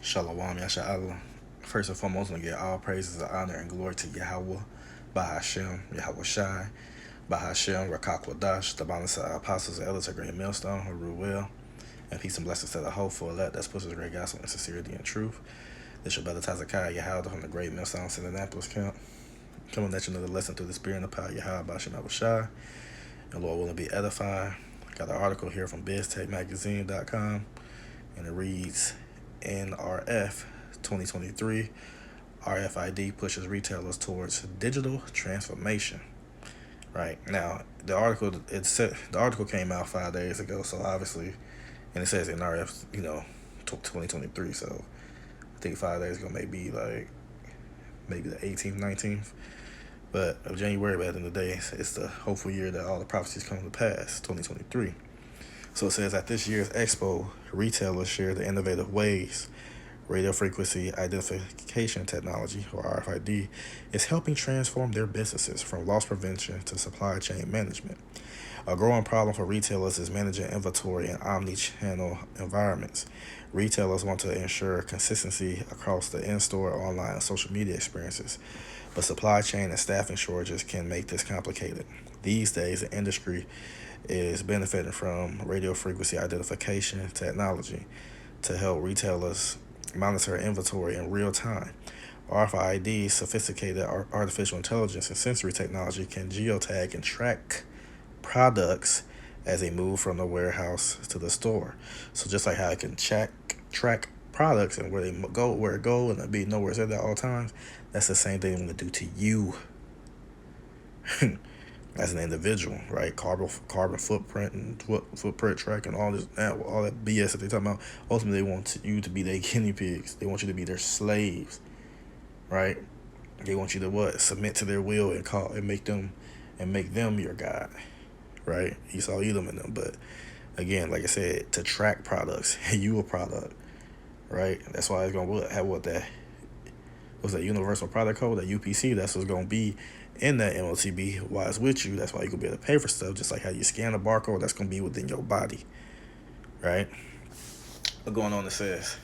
Shalom, Yasha'Allah. First and foremost, I give all praises, honor, and glory to Yahweh, Bahashem, Yahweh Shai, Bahashem, Rakakwadash, the balance of apostles, elders, a great millstone, who rule well, and peace and blessings to the hopeful elect that's pushes great gospel and sincerity and truth. This your brother Tazakai Yahweh from the great millstone, Indianapolis camp. Coming at you another lesson through the spirit and the power of Yahweh, Bahashem, Yahweh Shai, and Lord willing be edifying. Got an article here from BizTechMagazine.com, and it reads, NRF 2023, RFID pushes retailers towards digital transformation. Right now, the article came out 5 days ago, so obviously, and it says NRF, 2023. So I think 5 days ago, maybe the 18th, 19th. But of January, but at the end of the day, it's the hopeful year that all the prophecies come to pass, 2023. So it says at this year's expo, retailers share the innovative ways radio frequency identification technology, or RFID, is helping transform their businesses from loss prevention to supply chain management. A growing problem for retailers is managing inventory in omni-channel environments. Retailers want to ensure consistency across the in-store, online, and social media experiences, but supply chain and staffing shortages can make this complicated. These days, the industry is benefiting from radio frequency identification technology to help retailers monitor inventory in real time. RFID, sophisticated artificial intelligence and sensory technology, can geotag and track products as they move from the warehouse to the store. So just like how it can track products and where it go, and be know where it's at all times, that's the same thing I'm gonna do to you as an individual, right? Carbon footprint and footprint tracking, all that BS that they talking about. Ultimately, they want you to be their guinea pigs. They want you to be their slaves, right? They want you to submit to their will and make them your god, right? Esau, Edom, and them. But again, like I said, to track products, you a product, right? That's why it's gonna have that universal product code, that UPC. That's what's gonna be in that MOTB while it's with you. That's why you can be able to pay for stuff, just like how you scan a barcode. That's gonna be within your body, right? But going on, it says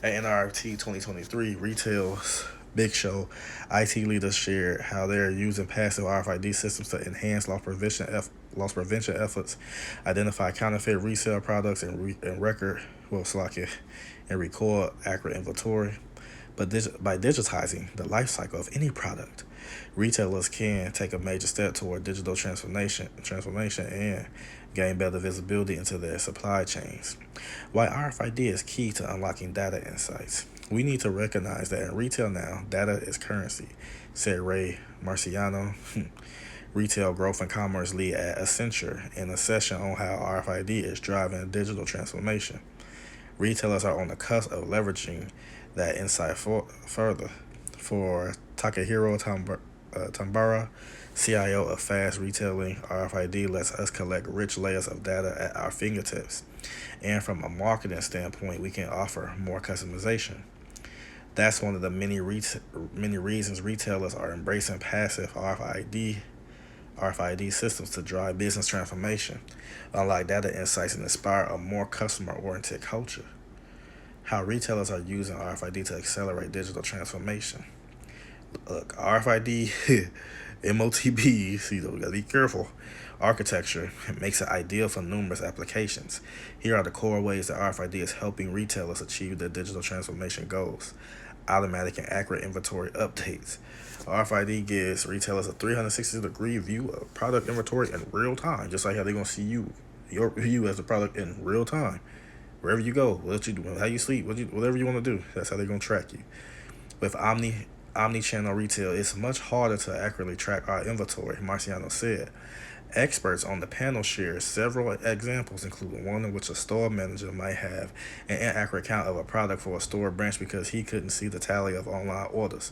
at NRT 2023, retail's big show, IT leaders shared how they're using passive RFID systems to enhance loss prevention efforts, identify counterfeit resale products, and record accurate inventory. But by digitizing the life cycle of any product, retailers can take a major step toward digital transformation and gain better visibility into their supply chains. While RFID is key to unlocking data insights, we need to recognize that in retail now, data is currency, said Ray Marciano, retail growth and commerce lead at Accenture, in a session on how RFID is driving digital transformation. Retailers are on the cusp of leveraging that insight further. For Takahiro Tambara, CIO of Fast Retailing, RFID lets us collect rich layers of data at our fingertips. And from a marketing standpoint, we can offer more customization. That's one of the many reasons retailers are embracing passive RFID systems to drive business transformation, unlock data insights, and inspire a more customer-oriented culture. How retailers are using RFID to accelerate digital transformation. Look, RFID, MOTB, we gotta be careful. Architecture makes it ideal for numerous applications. Here are the core ways that RFID is helping retailers achieve their digital transformation goals. Automatic and accurate inventory updates. RFID gives retailers a 360-degree view of product inventory in real time, just like how they're gonna see you as the product in real time. Wherever you go, what you do, how you sleep, whatever you want to do, that's how they're gonna track you. With omni-channel retail, it's much harder to accurately track our inventory, Marciano said. Experts on the panel shared several examples, including one in which a store manager might have an inaccurate count of a product for a store branch because he couldn't see the tally of online orders.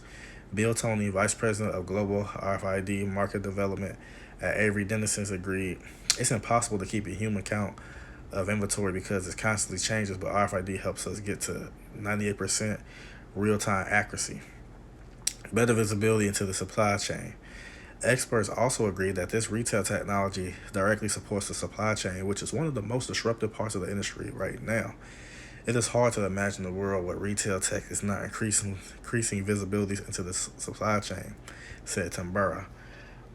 Bill Tony, Vice President of Global RFID Market Development at Avery Dennison, agreed, it's impossible to keep a human count of inventory because it constantly changes, but RFID helps us get to 98% real-time accuracy. Better visibility into the supply chain. Experts also agree that this retail technology directly supports the supply chain, which is one of the most disruptive parts of the industry right now. It is hard to imagine a world where retail tech is not increasing visibility into the supply chain, said Tambura.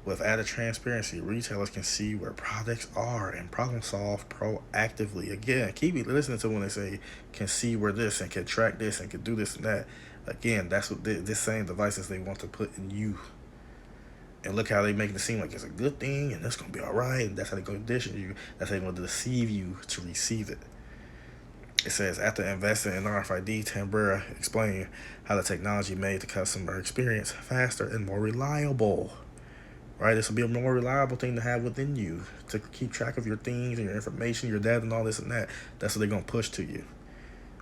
With added transparency, retailers can see where products are and problem solve proactively. Again, keep listening to when they say can see where this and can track this and can do this and that. Again, that's what this same devices they want to put in you. And look how they make it seem like it's a good thing and that's gonna be all right. And that's how they gonna condition you. That's how they gonna deceive you to receive it. It says after investing in RFID, Tambura explained how the technology made the customer experience faster and more reliable. Right, this will be a more reliable thing to have within you to keep track of your things and your information, your data, and all this and that. That's what they're gonna push to you.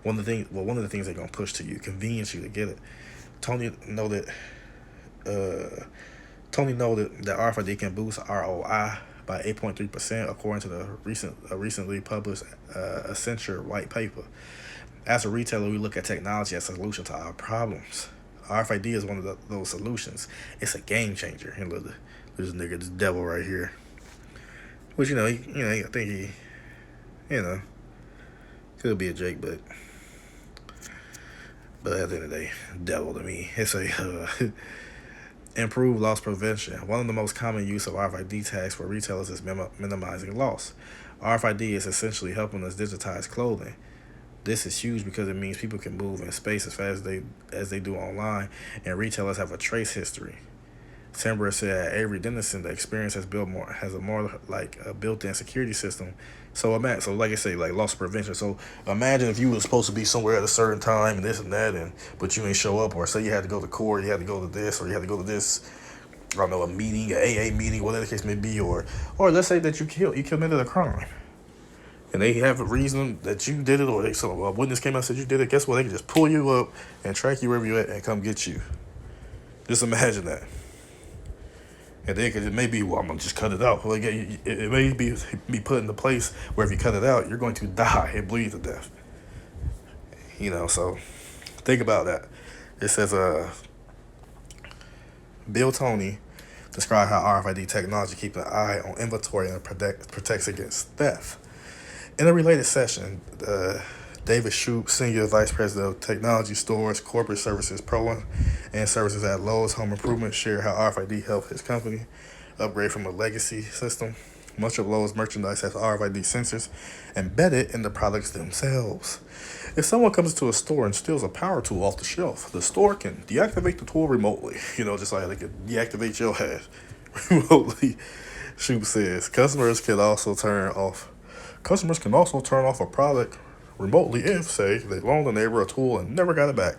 One of the things they're gonna push to you, convenience you to get it. Tony noted, uh, Tony noted that RFID can boost ROI by 8.3% according to the recently published Accenture white paper. As a retailer, we look at technology as a solution to our problems. RFID is one of those solutions. It's a game changer. And look, this nigga, this devil right here. Which I think he, could be a Jake, but at the end of the day, devil to me. It's a improved loss prevention. One of the most common use of RFID tags for retailers is minimizing loss. RFID is essentially helping us digitize clothing. This is huge because it means people can move in space as fast as they do online, and retailers have a trace history. Tambura said at Avery Dennison, the experience has a more like a built-in security system. So like I say, like loss prevention. So imagine if you were supposed to be somewhere at a certain time and this and that, but you ain't show up, or say you had to go to court, you had to go to this, or you had to go to this. I don't know, a meeting, an AA meeting, whatever the case may be, or let's say that you committed a crime. And they have a reason that you did it, or a witness came out and said you did it. Guess what? They can just pull you up and track you wherever you're at and come get you. Just imagine that. And then, because it may be, I'm going to just cut it out. Well, it may be put in the place where if you cut it out, you're going to die and bleed to death. So think about that. It says, Bill Toney described how RFID technology keeps an eye on inventory and protects against theft. In a related session, David Shoup, Senior Vice President of Technology Stores, Corporate Services Pro and Services at Lowe's Home Improvement, shared how RFID helped his company upgrade from a legacy system. Much of Lowe's merchandise has RFID sensors embedded in the products themselves. If someone comes to a store and steals a power tool off the shelf, the store can deactivate the tool remotely. Just like they can deactivate your head remotely. Shoup says customers can also turn off a product remotely if, say, they loaned a neighbor a tool and never got it back,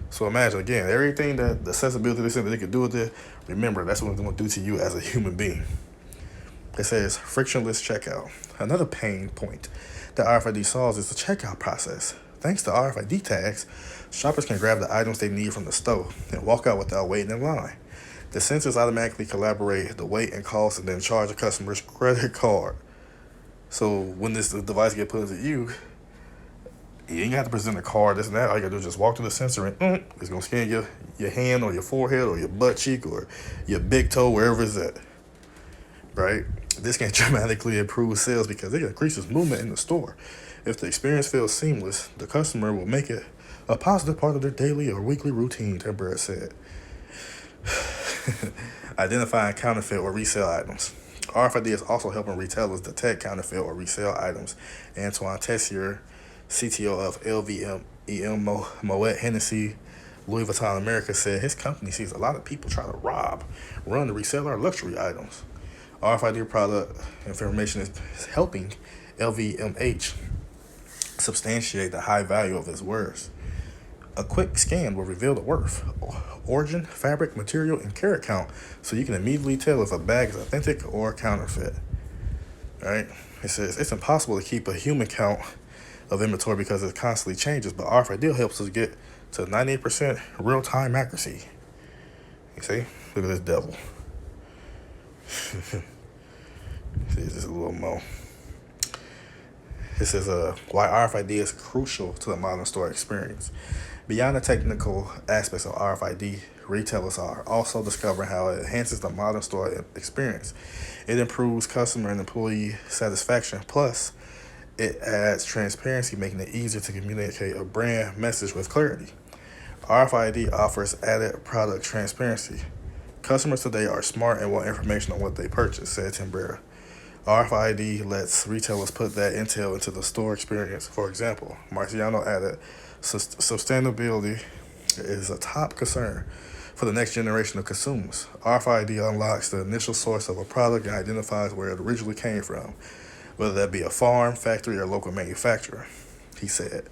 So imagine, again, everything that the accessibility they said that they could do with it, remember, that's what they're going to do to you as a human being. It says frictionless checkout. Another pain point that RFID solves is the checkout process. Thanks to RFID tags, shoppers can grab the items they need from the store and walk out without waiting in line. The sensors automatically calibrate the weight and cost and then charge the customer's credit card. So when this device gets put into you ain't got to present a card, this and that. All you got to do is just walk through the sensor and it's going to scan your hand or your forehead or your butt cheek or your big toe, wherever it's at. Right? This can dramatically improve sales because it increases movement in the store. If the experience feels seamless, the customer will make it a positive part of their daily or weekly routine, Tambura said. Identifying counterfeit or resale items. RFID is also helping retailers detect counterfeit or resale items. Antoine Tessier, CTO of LVMEM Moet Hennessy, Louis Vuitton America, said his company sees a lot of people try to run to resell our luxury items. RFID product information is helping LVMH substantiate the high value of its wares. A quick scan will reveal the worth, origin, fabric, material, and carat count, so you can immediately tell if a bag is authentic or counterfeit. Right? It says it's impossible to keep a human count of inventory because it constantly changes, but RFID helps us get to 98% real-time accuracy. You see? Look at this devil. See, just a little more. It says why RFID is crucial to the modern store experience. Beyond the technical aspects of RFID, retailers are also discovering how it enhances the modern store experience. It improves customer and employee satisfaction. Plus, It adds transparency, making it easier to communicate a brand message with clarity. RFID offers added product transparency. Customers today are smart and want information on what they purchase, said Tim Brewer. RFID lets retailers put that intel into the store experience. For example, Marciano added, sustainability is a top concern for the next generation of consumers. RFID unlocks the initial source of a product and identifies where it originally came from, whether that be a farm, factory, or local manufacturer. He said,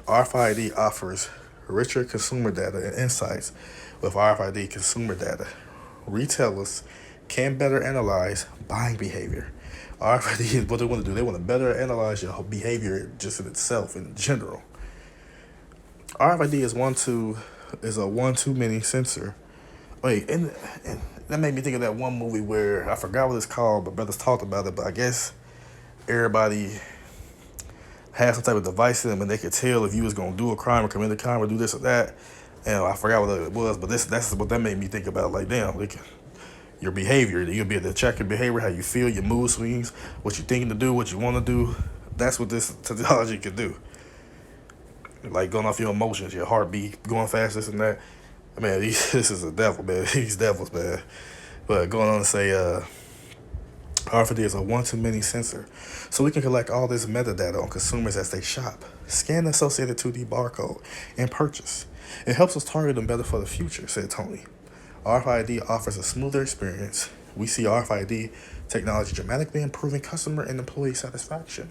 RFID offers richer consumer data and insights. With RFID consumer data, retailers can better analyze buying behavior. RFID is what they want to do. They want to better analyze your behavior just in itself, in general. RFID is a one-too-many sensor. Wait, and that made me think of that one movie where I forgot what it's called, but brothers talked about it. But I guess everybody had some type of device in them, and they could tell if you was gonna do a crime or commit a crime or do this or that. And I forgot what it was, but that's what that made me think about. Like, damn, your behavior. You'll be able to check your behavior, how you feel, your mood swings, what you're thinking to do, what you want to do. That's what this technology could do. Like going off your emotions, your heartbeat going fast, this and that. Man, this is a devil, man. These devils, man. But going on to say, RFID is a one-to-many sensor, so we can collect all this metadata on consumers as they shop, scan the associated 2D barcode, and purchase. It helps us target them better for the future, said Tony. RFID offers a smoother experience. We see RFID technology dramatically improving customer and employee satisfaction.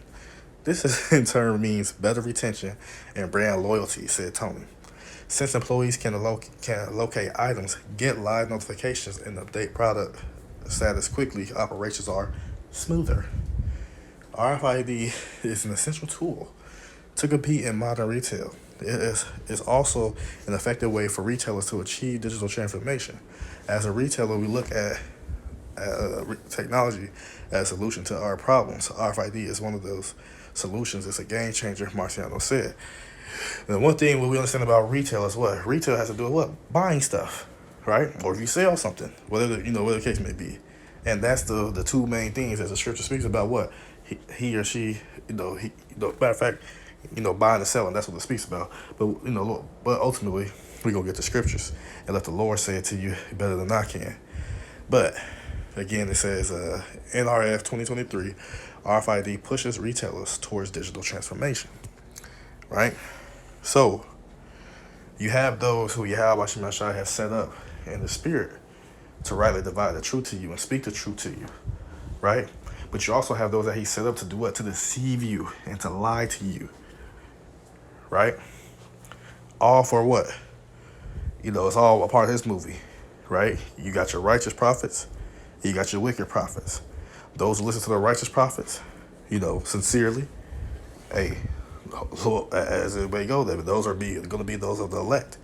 This in turn means better retention and brand loyalty, said Tony. Since employees can locate items, get live notifications, and update product status quickly, operations are smoother. RFID is an essential tool to compete in modern retail. It is also an effective way for retailers to achieve digital transformation. As a retailer, we look at technology as a solution to our problems. RFID is one of those solutions. It's a game changer, Marciano said. And one thing we understand about retail is what? Retail has to do with what? Buying stuff, right? Or if you sell something, whatever the case may be. And that's the two main things as the scripture speaks about what? He or she, matter of fact, buying and selling, that's what it speaks about. But, but ultimately, we're going to get the scriptures and let the Lord say it to you better than I can. But, again, it says, NRF 2023, RFID pushes retailers towards digital transformation, right? So, you have those who Yahweh Shemashai has set up in the spirit to rightly divide the truth to you and speak the truth to you, right? But you also have those that he set up to do what? To deceive you and to lie to you, right? All for what? It's all a part of his movie, right? You got your righteous prophets, you got your wicked prophets. Those who listen to the righteous prophets, sincerely, hey, as it may go, those are going to be those of the elect.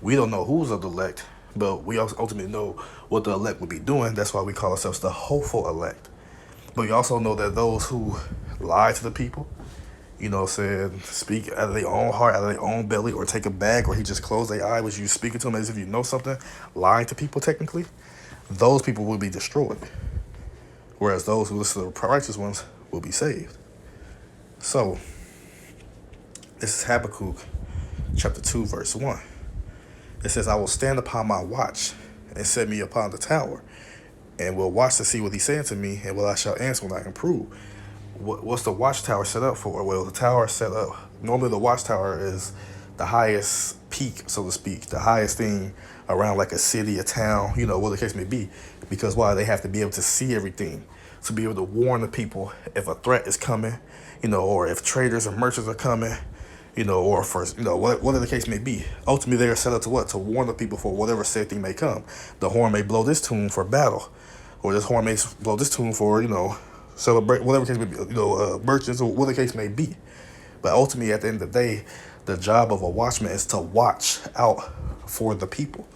We don't know who's of the elect, but we also ultimately know what the elect will be doing. That's why we call ourselves the hopeful elect. But we also know that those who lie to the people, speak out of their own heart, out of their own belly, or take a bag, or he just closed their eye, was you speaking to them as if you know something, lying to people technically, those people will be destroyed. Whereas those who listen to the righteous ones will be saved. So, this is Habakkuk chapter 2, verse 1. It says, I will stand upon my watch and set me upon the tower, and will watch to see what he's saying to me, and what I shall answer when I can prove. What's the watchtower set up for? Well, the tower is set up. Normally, the watchtower is the highest peak, so to speak, the highest thing around like a city, a town, what the case may be. Because why? They have to be able to see everything, to be able to warn the people if a threat is coming, or if traders or merchants are coming, or for, whatever the case may be. Ultimately, they are set up to what? To warn the people for whatever said thing may come. The horn may blow this tune for battle, or this horn may blow this tune for, celebrate, whatever the case may be, merchants, or whatever the case may be. But ultimately, at the end of the day, the job of a watchman is to watch out for the people.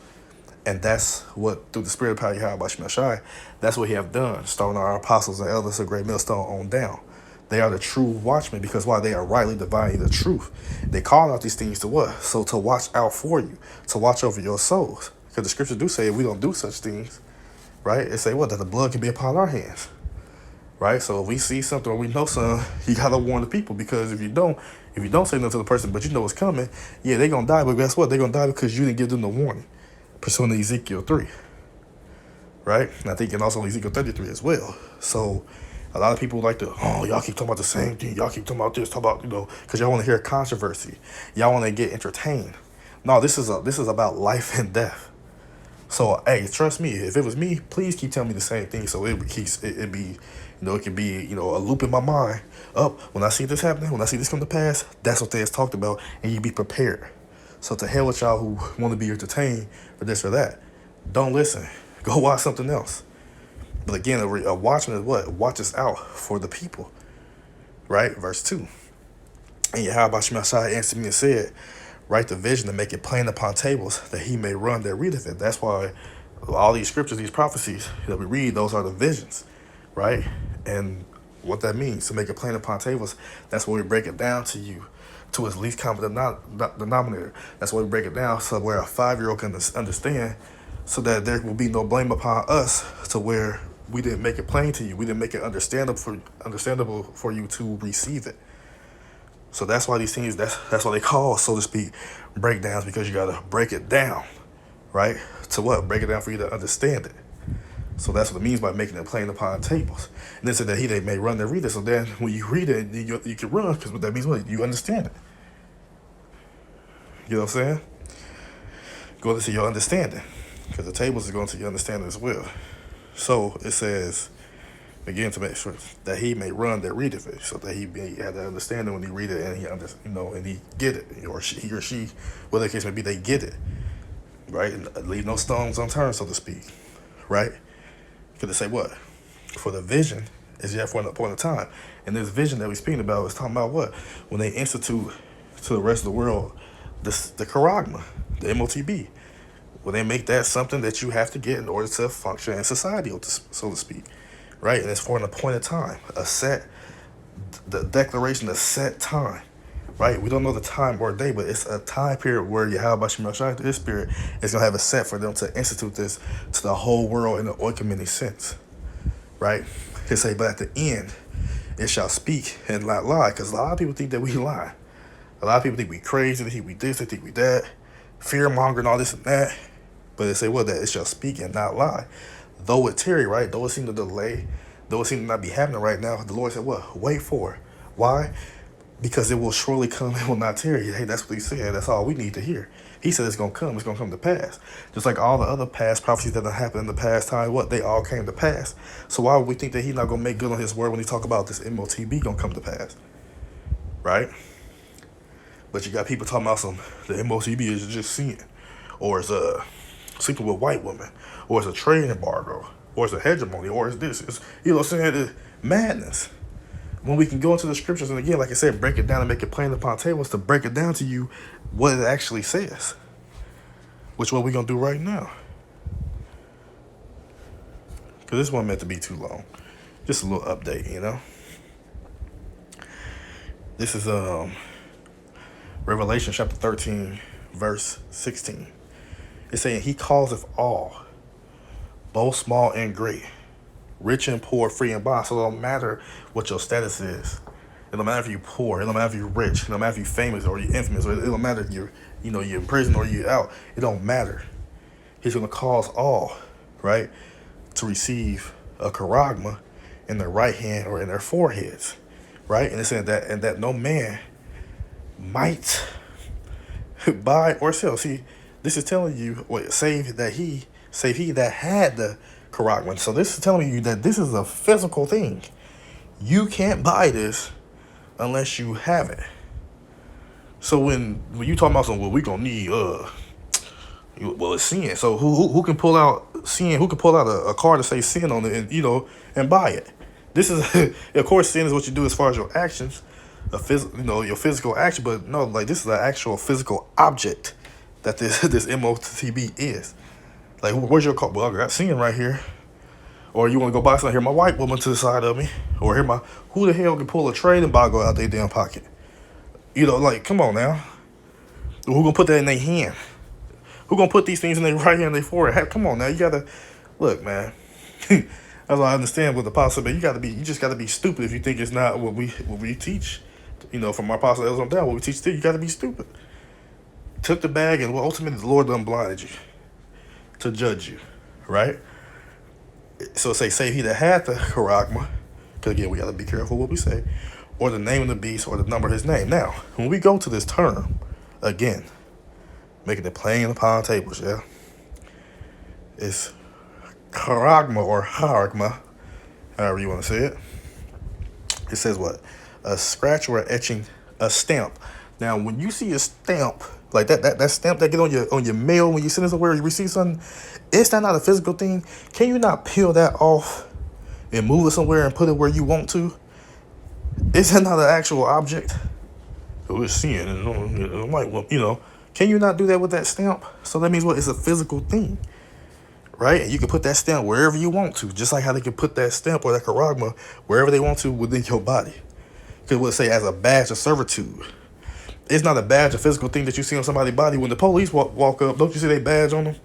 And that's what, through the spirit of power, Yahweh Shemashai, that's what he have done, starting our apostles and elders of Great Millstone on down. They are the true watchmen, because why? They are rightly dividing the truth. They call out these things to what? So to watch out for you, to watch over your souls. Because the scriptures do say if we don't do such things, right? It say what? That the blood can be upon our hands, right? So if we see something or we know something, you gotta warn the people, because if you don't say nothing to the person, but you know what's coming, yeah, they're gonna die. But guess what? They're gonna die because you didn't give them the warning, pursuant to Ezekiel 3, right? And I think, and also Ezekiel 33 as well. So a lot of people like to, oh, y'all keep talking about the same thing. Y'all keep talking about this, talk about, because y'all want to hear controversy. Y'all want to get entertained. No, this is about life and death. So, hey, trust me, if it was me, please keep telling me the same thing. So it be, it could be, a loop in my mind. Up, when I see this happening, when I see this come to pass, that's what they has talked about, and you be prepared. So to hell with y'all who want to be entertained for this or that. Don't listen. Go watch something else. But again, a watchman is what? Watches out for the people. Right? Verse 2. And Yahweh Shemashai answered me and said, write the vision and make it plain upon tables, that he may run that readeth it. That's why all these scriptures, these prophecies that we read, those are the visions, right? And what that means, to make it plain upon tables, that's where we break it down to you, to its least common denominator. That's why we break it down, so where a 5-year-old can understand, so that there will be no blame upon us, to where we didn't make it plain to you. We didn't make it understandable for you to receive it. So that's why these things, that's why they call, so to speak, breakdowns, because you got to break it down, right? To what? Break it down for you to understand it. So that's what it means by making it plain upon tables. And then said that they may run their reader. So then when you read it, you can run, because what that means, what? You understand it. You know what I'm saying? Go to your understanding, because the tables is going to your understanding as well. So it says, again, to make sure that he may run that readeth it, so that he have that understanding when he read it, and he and he get it, or he or she, whatever the case may be, they get it, right? And leave no stones unturned, so to speak, right? Because they say what? For the vision is yet for an appointed time, and this vision that we're speaking about is talking about what? When they institute to the rest of the world the charagma, the MOTB. When they make that something that you have to get in order to function in society, so to speak. Right? And it's for an appointed time, the declaration, a set time, right? We don't know the time or day, but it's a time period where Yahweh Shemashai, his spirit, is going to have a set for them to institute this to the whole world in an oikoumenic sense, right? He say, but at the end, it shall speak and not lie, because a lot of people think that we lie. A lot of people think we crazy, they think we this, they think we that, fear-monger and all this and that. But they say, well, that it shall speak and not lie. Though it tarry, right? Though it seem to delay, though it seem to not be happening right now, the Lord said, what? Wait for it. Why? Because it will surely come and will not tarry. Hey, that's what he said. That's all we need to hear. He said it's going to come. It's going to come to pass. Just like all the other past prophecies that have happened in the past time, what? They all came to pass. So why would we think that he's not going to make good on his word when he talk about this MOTB going to come to pass? Right? But you got people talking about the MOTB is just sin, or it's sleeping with white women, or it's a trade embargo, or it's a hegemony, or it's this. It's, you know what I'm saying? It's madness. When we can go into the scriptures, and again, like I said, break it down and make it plain upon tables, to break it down to you what it actually says, which what we're going to do right now. Because this wasn't meant to be too long. Just a little update, This is Revelation chapter 13, verse 16. It's saying, he calleth all, both small and great, rich and poor, free and bond. So it don't matter what your status is. It don't matter if you're poor. It don't matter if you're rich. It don't matter if you're famous or you're infamous. Or it don't matter if you're in prison or you're out. It don't matter. He's going to cause all, right, to receive a charagma in their right hand or in their foreheads, right? And it's saying that no man might buy or sell. See, this is telling you, save he that had the charagma. So this is telling you that this is a physical thing. You can't buy this unless you have it. So when you talking about something, well, we gonna need it's sin. So who can pull out sin? Who can pull out a card to say sin on it and buy it? This is of course, sin is what you do as far as your actions, your physical action. But no, like this is an actual physical object that this MOTB is. Like, where's your card? Well, I got sin right here. Or you want to go buy something? Here, my white woman to the side of me. Or here, who the hell can pull a trade and go out their damn pocket? Like, come on now. Who gonna put that in their hand? Who gonna put these things in their right hand and their forehead? Come on now, you gotta look, man. That's why I understand what the apostle said. You just gotta be stupid if you think it's not what we teach. From our apostle elders on down, what we teach still, you gotta be stupid. Took the bag, and ultimately the Lord done blinded you to judge you, right? So say he that had the charagma, because again we gotta be careful what we say, or the name of the beast, or the number of his name. Now, when we go to this term, again, making it plain upon tables, yeah, it's charagma or haragma, however you want to say it. It says what? A scratch or a etching, a stamp. Now, when you see a stamp like that stamp that get on your mail when you send it somewhere, you receive something, is that not a physical thing? Can you not peel that off and move it somewhere and put it where you want to? Is that not an actual object? We're seeing it. I'm like, well, can you not do that with that stamp? So that means what? It's a physical thing, right? And you can put that stamp wherever you want to, just like how they can put that stamp or that charagma wherever they want to within your body. Because we'll say as a badge of servitude. It's not a badge, a physical thing that you see on somebody's body. When the police walk up, don't you see they badge on them?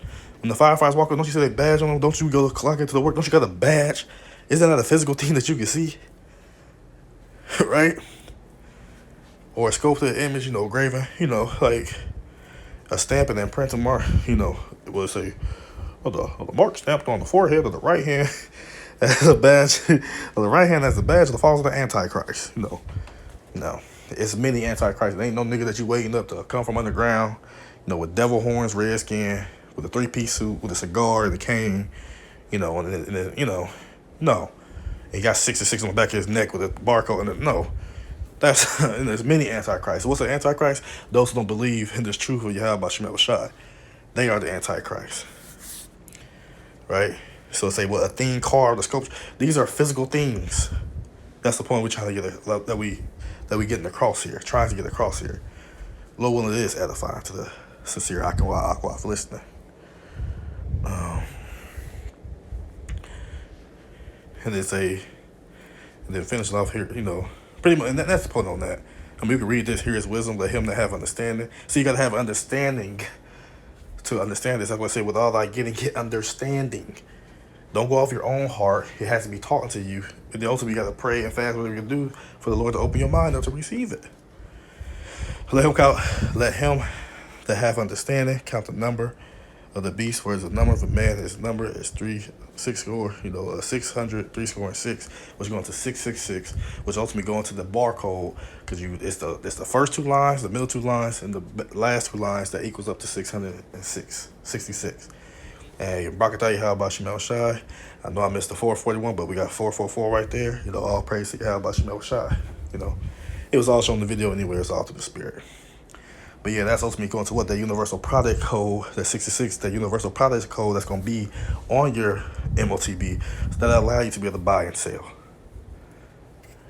When the firefighters walk up, don't you see they badge on them? Don't you go clock into the work? Don't you got a badge? Is that not a physical thing that you can see? Right? Or a sculpted image, graven, like a stamp and then print a mark, it will say, the mark stamped on the forehead of the right hand as a badge, of the right hand as a badge of the falls of the Antichrist. No. It's many Antichrists. There ain't no nigga that you waiting up to come from underground, with devil horns, red skin, with a 3-piece suit, with a cigar and a cane, no. And he got 66 on the back of his neck with a barcode. And no. And there's many Antichrists. What's an Antichrist? Those who don't believe in this truth of Yahweh Shemel Shai. They are the Antichrist. Right? So say, a thing carved, a sculpture. These are physical things. That's the point we're trying to get that we getting across here, trying to get across here. Lord willing, it is edifying to the sincere Aqua for listening. And then finish it off here, pretty much, and that's the point on that. We can read this, here is wisdom, let him that have understanding. So you got to have understanding to understand this. That's what I say, with all thy getting, get understanding. Don't go off your own heart. It has to be taught to you. And then also you got to pray and fast, whatever you can do for the Lord to open your mind up to receive it. Let him that have understanding count the number of the beast, for the number of a man, his number is 600, 6, which going to 666, which ultimately going to the barcode, because it's the first 2 lines, the middle 2 lines, and the last 2 lines that equals up to 666. And Barakatah Yahweh Shemel Shai. I know I missed the 441, but we got 444 right there. All praise to Yahweh Shemel Shai. It was all shown in the video anyway. It's all through the spirit. But yeah, that's ultimately going to what that universal product code, that 66, that universal product code that's going to be on your MOTB, so that'll allow you to be able to buy and sell.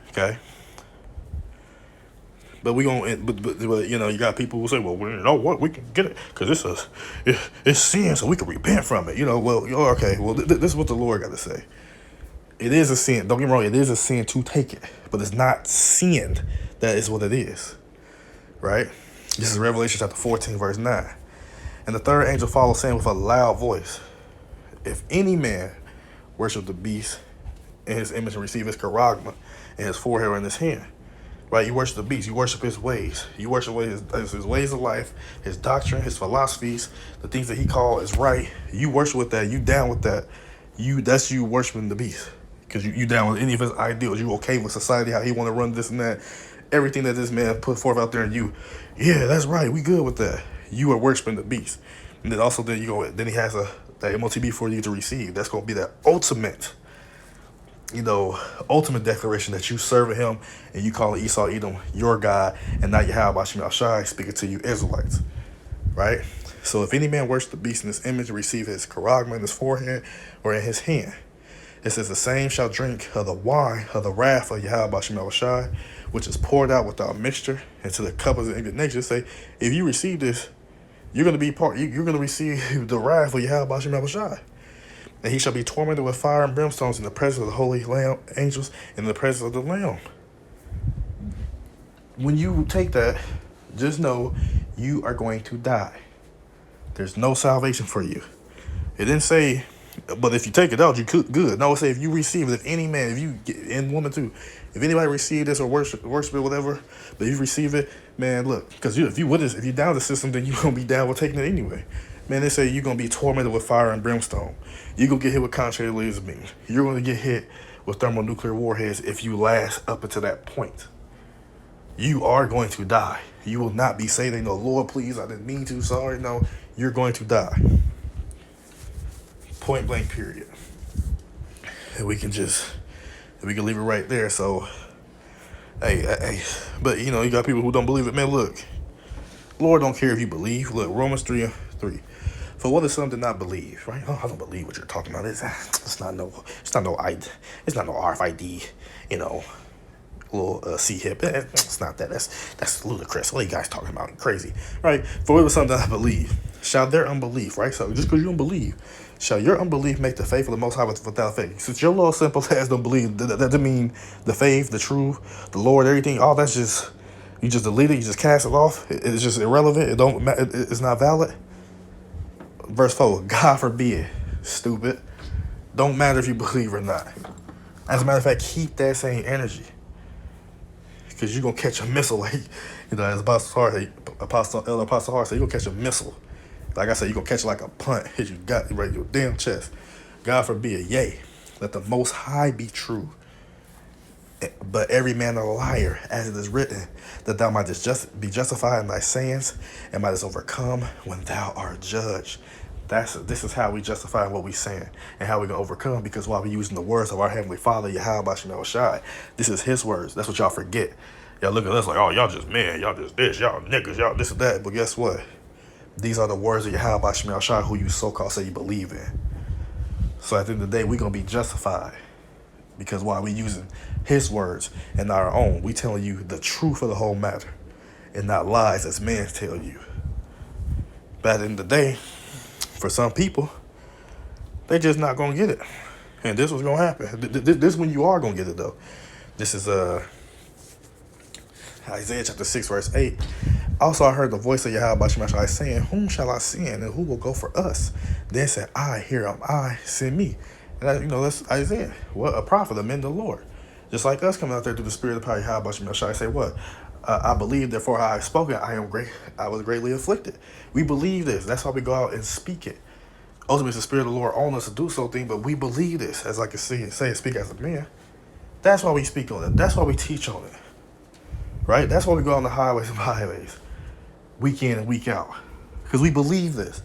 Okay. But you got people who say, well, we can get it because it's sin, so we can repent from it. Okay. Well, this is what the Lord got to say. It is a sin. Don't get me wrong. It is a sin to take it, but it's not sin. That is what it is, right? This is Revelation chapter 14, verse 9. And the third angel followed, saying with a loud voice, if any man worship the beast in his image and receive his charagma in his forehead or in his hand. Right, you worship the beast. You worship his ways. You worship his ways of life, his doctrine, his philosophies, the things that he called is right. You worship with that. You down with that. That's you worshiping the beast, because you down with any of his ideals. You okay with society, how he want to run this and that, everything that this man put forth out there, and yeah, that's right. We good with that. You are worshiping the beast, and then also then he has that MOTB for you to receive. That's going to be that ultimate declaration that you serving him and you calling Esau Edom your God and not Yahweh Shemel Shai speaking to you Israelites, right? So if any man worship the beast in his image and receive his charagma in his forehead or in his hand, it says the same shall drink of the wine of the wrath of Yahweh Shemel Shai, which is poured out without mixture into the cup of the indignation. Say, if you receive this, you're going to be you're going to receive the wrath of Yahweh Shemel Shai. And he shall be tormented with fire and brimstones in the presence of the holy Lamb, angels, in the presence of the Lamb. When you take that, just know you are going to die. There's no salvation for you. It didn't say But if you take it out, you could good. No, say if you receive it, if any man, if you get, and woman too, if anybody receive this or worship it, whatever, but you receive it, man, look, because if you down the system, then you gonna be down with taking it anyway. Man, they say you're gonna be tormented with fire and brimstone. You're gonna get hit with contrary laser beams. You're gonna get hit with thermonuclear warheads if you last up until that point. You are going to die. You will not be saying, no, Lord, please, I didn't mean to, sorry. No, you're going to die. Point blank, period. And we can leave it right there. So, hey, but you got people who don't believe it. Man, look, Lord don't care if you believe. Look, Romans 3:3. For what is some to not believe, right? Oh, I don't believe what you're talking about. It's not no RFID, little C hip. It's not that. That's ludicrous. What are you guys talking about? Crazy, right? For what was something I believe, shall their unbelief, right? So just because you don't believe, shall your unbelief make the faith of the Most High without faith? Since your little simple ass don't believe, that doesn't mean the faith, the truth, the Lord, everything. All that's just you just delete it. You just cast it off. It's just irrelevant. It's not valid. Verse 4. God forbid, stupid. Don't matter if you believe or not. As a matter of fact, keep that same energy. Because you're going to catch a missile. Like, as Apostle Hart said, you're going to catch a missile. Like I said, you're going to catch it like a punt. Hit you right in your damn chest. God forbid, yea, let the Most High be true. But every man a liar, as it is written, that thou mightest be justified in thy sayings, and mightest overcome when thou art judged. This is how we justify what we saying, and how we gonna overcome, because while we using the words of our Heavenly Father, Yahweh Bashim Shai, this is His words. That's what y'all forget. Y'all look at us like, oh, y'all just men, y'all just this, y'all niggas, y'all this and that. But guess what? These are the words of Yahweh Bashim Shai, who you so-called say you believe in. So at the end of the day, we gonna be justified. Because while we using His words and not our own, we telling you the truth of the whole matter, and not lies as men tell you. But at the end of the day, for some people, they just not gonna get it, and this was gonna happen. This when you are gonna get it though. This is Isaiah chapter 6 verse 8. Also, I heard the voice of Yahweh Bashim Shai saying, "Whom shall I send, and who will go for us?" Then said, "I, here am I, send me." And that's Isaiah, what a prophet, a man of the Lord. Just like us coming out there through the spirit of power, Yahweh Bashim Shai say what? I believe, therefore I have spoken. I was greatly afflicted. We believe this. That's why we go out and speak it. Ultimately, it's the spirit of the Lord on us to do something, but we believe this, as I can say and speak as a man. That's why we speak on it. That's why we teach on it. Right? That's why we go on the highways and byways, week in and week out, because we believe this,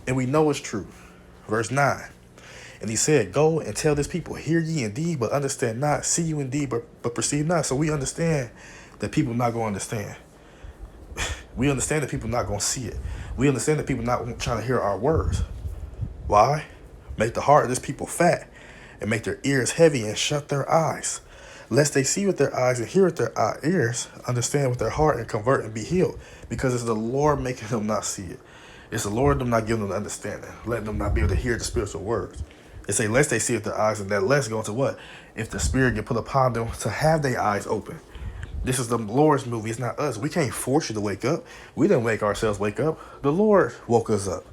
and we know it's true. Verse 9. And he said, go and tell this people, hear ye indeed, but understand not, see you indeed, but perceive not. So we understand that people not going to understand. We understand that people not going to see it. We understand that people not trying to hear our words. Why? Make the heart of this people fat, and make their ears heavy, and shut their eyes, lest they see with their eyes and hear with their ears, understand with their heart, and convert and be healed. Because it's the Lord making them not see it. It's the Lord them not giving them the understanding, letting them not be able to hear the spiritual words. They say, lest they see with their eyes, and that less go into what? If the Spirit get put upon them to have their eyes open. This is the Lord's movie. It's not us. We can't force you to wake up. We didn't make ourselves wake up. The Lord woke us up.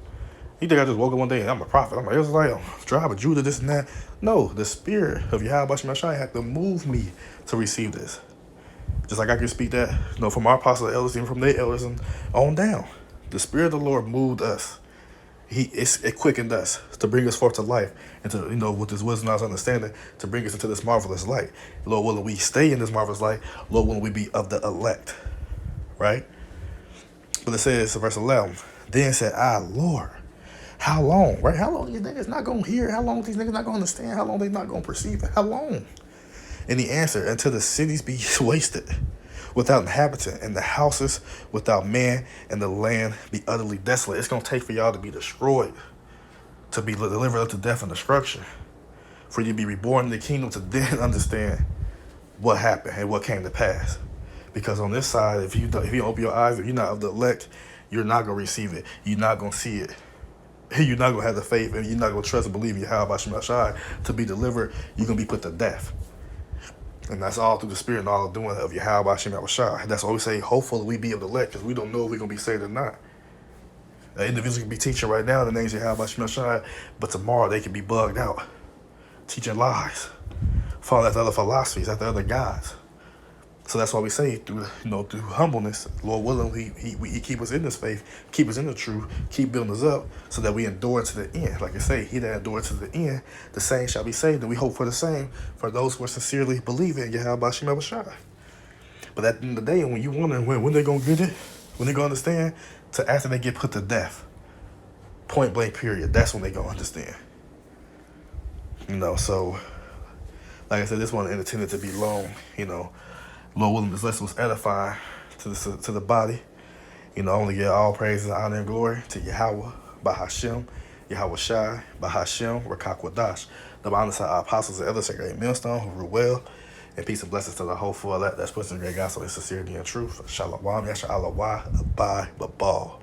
You think I just woke up one day and I'm a prophet? I'm like, it's like, tribe of Judah, this and that. No, the Spirit of Yahweh Bashim Shai had to move me to receive this. Just like I can speak that, from our apostle elders, even from their elders and on down. The Spirit of the Lord moved us. It quickened us to bring us forth to life, and to, with His wisdom and His understanding, to bring us into this marvelous light. Lord willing, we stay in this marvelous light. Lord willing, we be of the elect. Right? But it says, verse 11, then said I, Lord, how long? Right? How long these niggas not going to hear? How long these niggas not going to understand? How long they not going to perceive it? How long? And he answered, until the cities be wasted, without inhabitant, and the houses without man, and the land be utterly desolate. It's going to take for y'all to be destroyed, to be delivered up to death and destruction, for you to be reborn in the kingdom, to then understand what happened and what came to pass. Because on this side, if you don't open your eyes, if you're not of the elect, you're not going to receive it. You're not going to see it. You're not going to have the faith, and you're not going to trust and believe in Yahweh Bashim Shai to be delivered. You're going to be put to death. And that's all through the Spirit and all doing of Yahweh Bashim Shai. That's why we say, hopefully we be of the elect, because we don't know if we're going to be saved or not. An individual can be teaching right now the names of Yahweh Shemel Shai, but tomorrow they can be bugged out, teaching lies, following after other philosophies, after other gods. So that's why we say through humbleness, Lord willing, he keep us in this faith, keep us in the truth, keep building us up, so that we endure to the end. Like I say, he that endure to the end, the same shall be saved, and we hope for the same for those who are sincerely believing in Yahweh Shemel Shai. But at the end of the day, when you wonder when they're gonna get it, when they're gonna understand, to after they get put to death, point blank period, that's when they're gonna understand. So like I said, this one intended to be long. Lord willing, this lesson was edifying to the body. Only give all praises, honor, and glory to Yahweh, Bahashem, Yahweh Shai, Bahashem, Rakakwadash. The bondage of our apostles and elders, a great millstone, who rule well, and peace and blessings to the whole full elect that's put in great gospel and sincerity and truth. Shalom, Yasha Allah, Abai, Babal.